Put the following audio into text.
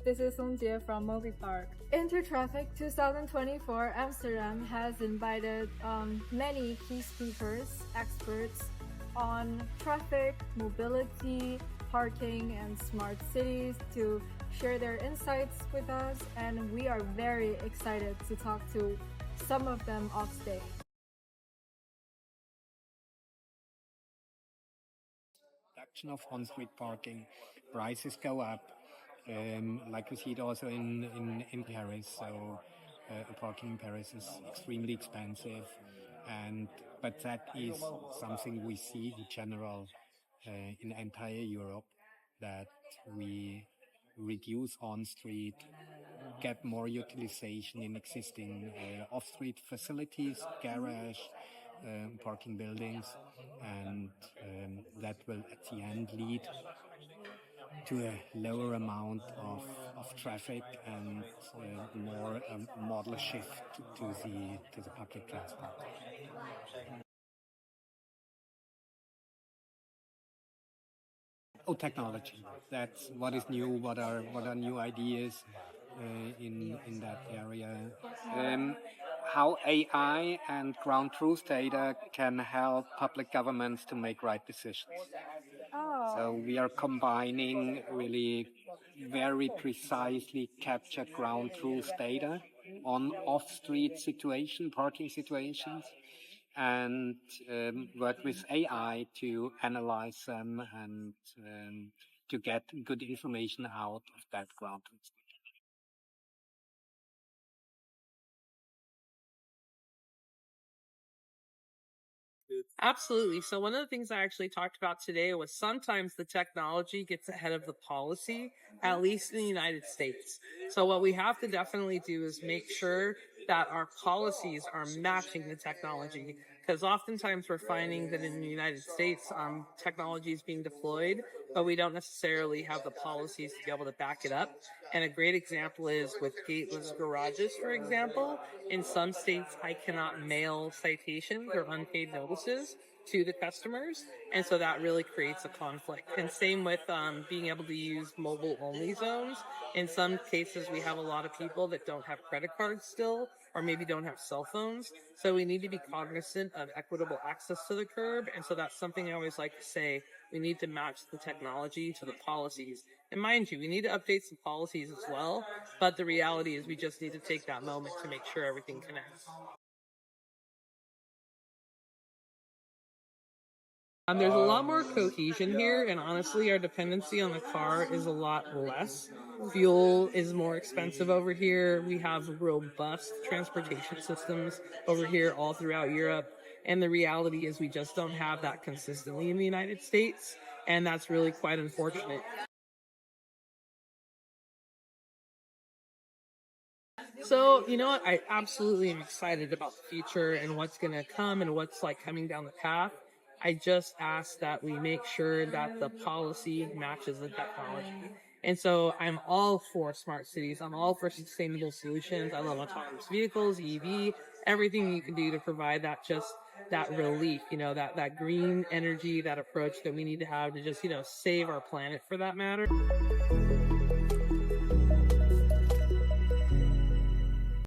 This is Song Jie from Mobypark. Intertraffic 2024 Amsterdam has invited many key speakers, experts on traffic, mobility, parking, and smart cities to share their insights with us, and we are very excited to talk to some of them off stage. Of on-street parking, prices go up, like we see it also in Paris. So parking in Paris is extremely expensive, but that is something we see in general in entire Europe, that we reduce on-street, get more utilization in existing off-street facilities, garage, parking buildings, and that will at the end lead to a lower amount of traffic and more model shift to the public transport. Oh, technology. That's what is new. What are new ideas in that area? How AI and ground truth data can help public governments to make right decisions. So we are combining really very precisely captured ground truth data on off-street parking situations, and work with AI to analyze them and to get good information out of that ground truth. Absolutely. So one of the things I actually talked about today was sometimes the technology gets ahead of the policy, at least in the United States. So what we have to definitely do is make sure that our policies are matching the technology, because oftentimes we're finding that in the United States, technology is being deployed, but we don't necessarily have the policies to be able to back it up. And a great example is with gateless garages, for example. In some states, I cannot mail citations or unpaid notices to the customers, and so that really creates a conflict. And same with being able to use mobile-only zones. In some cases, we have a lot of people that don't have credit cards still, or maybe don't have cell phones, so we need to be cognizant of equitable access to the curb. And so that's something I always like to say, we need to match the technology to the policies. And mind you, we need to update some policies as well, but the reality is we just need to take that moment to make sure everything connects. There's a lot more cohesion here, and honestly, our dependency on the car is a lot less. Fuel is more expensive over here. We have robust transportation systems over here all throughout Europe, and the reality is we just don't have that consistently in the United States, and that's really quite unfortunate. So, you know what? I absolutely am excited about the future and what's going to come and what's like coming down the path. I just ask that we make sure that the policy matches the technology. And so I'm all for smart cities. I'm all for sustainable solutions. I love autonomous vehicles, EV, everything you can do to provide that relief, that green energy, that approach that we need to have to just, save our planet for that matter.